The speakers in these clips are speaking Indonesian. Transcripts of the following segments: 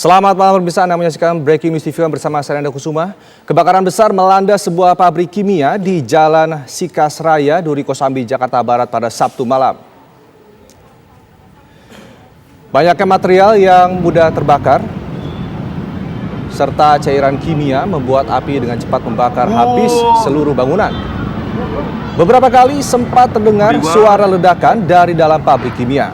Selamat malam pemirsa, Anda menyaksikan Breaking News TV bersama saya Nanda Kusuma. Kebakaran besar melanda sebuah pabrik kimia di Jalan Sikas Raya, Duri Kosambi, Jakarta Barat pada Sabtu malam. Banyaknya material yang mudah terbakar, serta cairan kimia membuat api dengan cepat membakar habis seluruh bangunan. Beberapa kali sempat terdengar suara ledakan dari dalam pabrik kimia.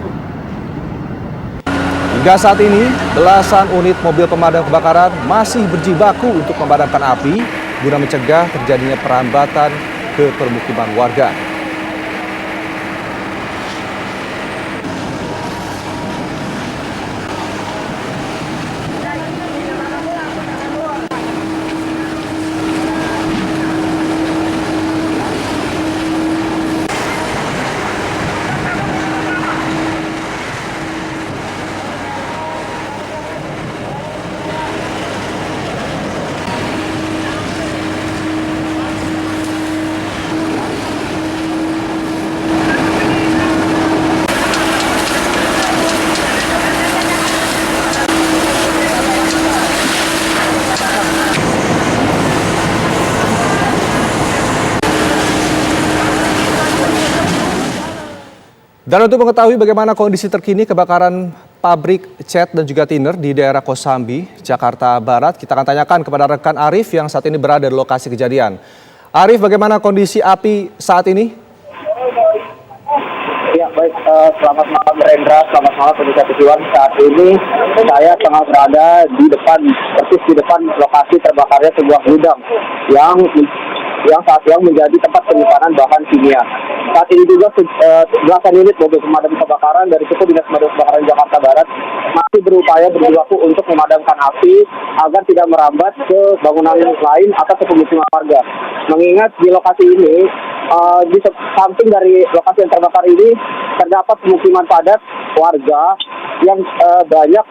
Hingga saat ini, belasan unit mobil pemadam kebakaran masih berjibaku untuk memadamkan api guna mencegah terjadinya perambatan ke permukiman warga. Dan untuk mengetahui bagaimana kondisi terkini kebakaran pabrik cat dan juga thinner di daerah Kosambi, Jakarta Barat, kita akan tanyakan kepada rekan Arif yang saat ini berada di lokasi kejadian. Arif, bagaimana kondisi api saat ini? Ya, baik. Selamat malam Rendra, selamat malam pemirsa TV One. Saat ini saya tengah berada persis di depan lokasi terbakarnya sebuah gudang yang menjadi tempat penyimpanan bahan kimia. Saat ini juga belasan unit mobil pemadam kebakaran dari suku Dinas Pemadam Kebakaran Jakarta Barat masih berupaya berjibaku untuk memadamkan api agar tidak merambat ke bangunan lain atau ke pemukiman warga. Mengingat di lokasi ini, di samping dari lokasi yang terbakar ini terdapat pemukiman padat warga yang banyak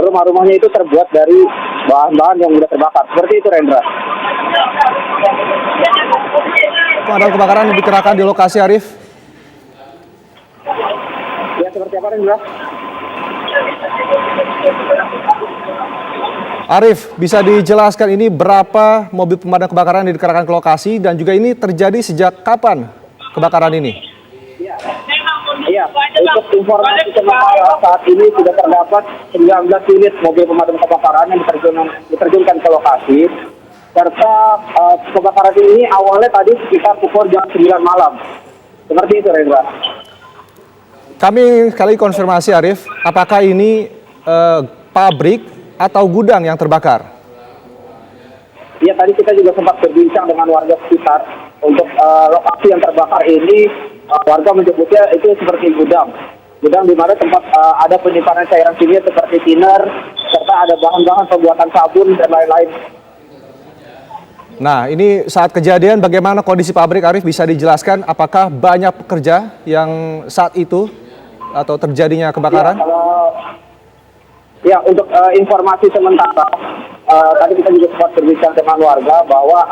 rumah-rumahnya itu terbuat dari bahan-bahan yang mudah terbakar. Seperti itu, Rendra. Pemadam kebakaran yang dikerahkan di lokasi, Arif? Ya, seperti apa, Rendra? Arif, bisa dijelaskan ini berapa mobil pemadam kebakaran yang dikerahkan ke lokasi dan juga ini terjadi sejak kapan kebakaran ini? Iya, untuk informasi sementara saat ini sudah terdapat 19 unit mobil pemadam kebakaran yang diterjunkan ke lokasi. Serta kebakaran ini awalnya tadi sekitar pukul jam 9 malam. Seperti itu, Rendra. Kami sekali konfirmasi, Arif, apakah ini pabrik atau gudang yang terbakar? Iya, tadi kita juga sempat berbincang dengan warga sekitar. Untuk lokasi yang terbakar ini, warga menyebutnya itu seperti gudang. Gudang di mana tempat ada penyimpanan cairan kimia seperti thinner, serta ada bahan-bahan pembuatan sabun dan lain-lain. Nah, ini saat kejadian bagaimana kondisi pabrik, Arif, bisa dijelaskan apakah banyak pekerja yang saat itu atau terjadinya kebakaran? Ya, untuk informasi sementara, tadi kita juga sempat berbincang dengan warga bahwa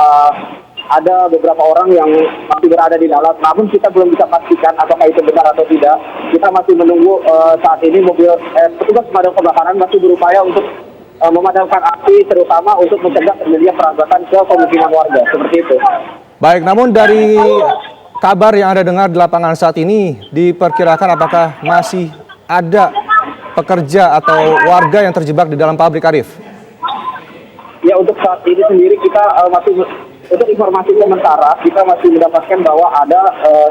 ada beberapa orang yang masih berada di dalam, namun kita belum bisa pastikan apakah itu benar atau tidak. Kita masih menunggu saat ini petugas pemadam kebakaran masih berupaya untuk memadamkan api, terutama untuk mencegah terjadinya perambatan ke pemukiman warga, seperti itu. Baik, namun dari kabar yang Anda dengar di lapangan saat ini, diperkirakan apakah masih ada pekerja atau warga yang terjebak di dalam pabrik, Arif? Ya, untuk saat ini sendiri kita untuk informasi sementara kita masih mendapatkan bahwa ada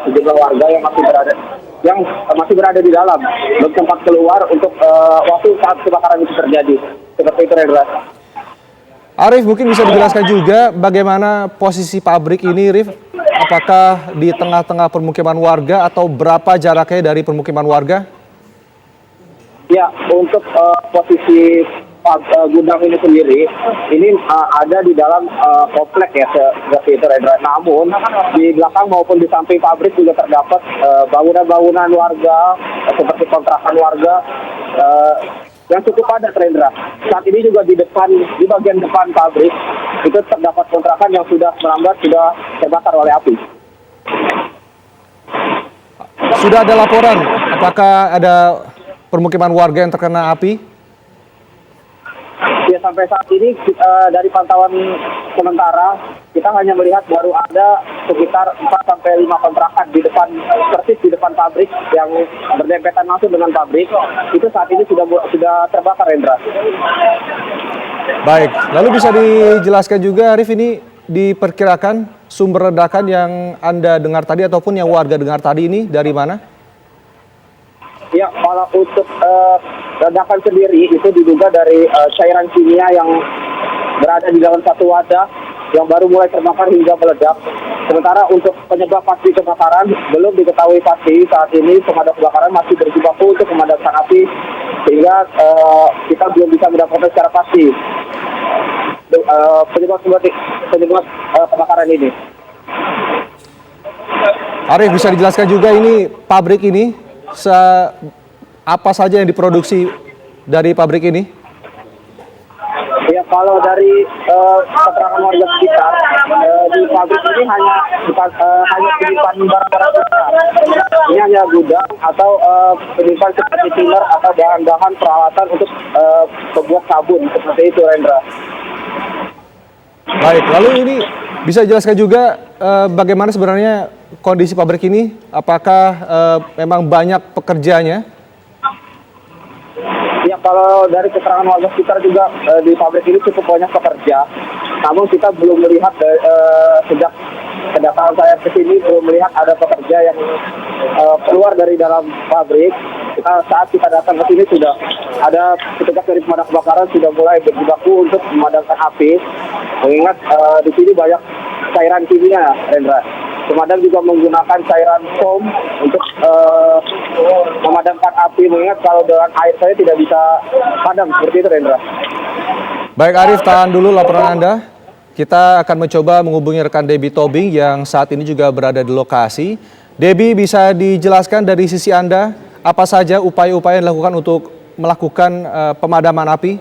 sejumlah warga yang masih berada di dalam, belum sempat keluar untuk waktu saat kebakaran itu terjadi. Seperti itu, Rendra. Arif, mungkin bisa dijelaskan juga bagaimana posisi pabrik ini, Rif? Apakah di tengah-tengah permukiman warga atau berapa jaraknya dari permukiman warga? Ya, untuk posisi gudang ini sendiri, ini ada di dalam komplek ya, seperti itu, Rendra. Namun di belakang maupun di samping pabrik juga terdapat bangunan-bangunan warga, seperti kontrakan warga yang cukup padat, Rendra. Saat ini juga di bagian depan pabrik itu terdapat kontrakan yang sudah merambat, sudah terbakar oleh api. Sudah ada laporan, apakah ada permukiman warga yang terkena api? sampai saat ini dari pantauan sementara kita hanya melihat baru ada sekitar 4 sampai 5 kontrakan di depan, persis di depan pabrik yang berdempetan langsung dengan pabrik. Itu saat ini sudah terbakar, Rendra. Baik, lalu bisa dijelaskan juga Arif, ini diperkirakan sumber ledakan yang Anda dengar tadi ataupun yang warga dengar tadi ini dari mana? Ya, kalau untuk ledakan sendiri itu diduga dari cairan kimia yang berada di dalam satu wadah yang baru mulai terbakar hingga meledak. Sementara untuk penyebab pasti kebakaran belum diketahui pasti. Saat ini pemadam kebakaran masih berjibaku untuk memadamkan api sehingga kita belum bisa mendapatkan secara pasti penyebab kebakaran ini. Arif, bisa dijelaskan juga ini pabrik ini apa saja yang diproduksi dari pabrik ini? Ya, kalau dari keterangan warga sekitar, di pabrik ini hanya penyimpan barang-barang besar. Ini hanya gudang atau penyimpan seperti tiller atau bahan-bahan peralatan untuk pembuat sabun seperti itu, Rendra. Baik, lalu ini bisa dijelaskan juga bagaimana sebenarnya kondisi pabrik ini? Apakah memang banyak pekerjanya? Ya, kalau dari keterangan warga sekitar juga di pabrik ini cukup banyak pekerja. Namun kita belum melihat sejak kedatangan saya ke sini belum melihat ada pekerja yang keluar dari dalam pabrik. Saat kita datang ke sini sudah ada petugas dari pemadam kebakaran sudah mulai berjibaku untuk memadamkan api. Mengingat di sini banyak cairan kimia, Rendra. Pemadam juga menggunakan cairan foam untuk memadamkan api, mengingat kalau dengan air saja tidak bisa padam seperti itu, Rendra. Baik Arif, tahan dulu laporan Anda. Kita akan mencoba menghubungi rekan Debbie Tobing yang saat ini juga berada di lokasi. Debbie, bisa dijelaskan dari sisi Anda apa saja upaya-upaya yang dilakukan untuk melakukan pemadaman api?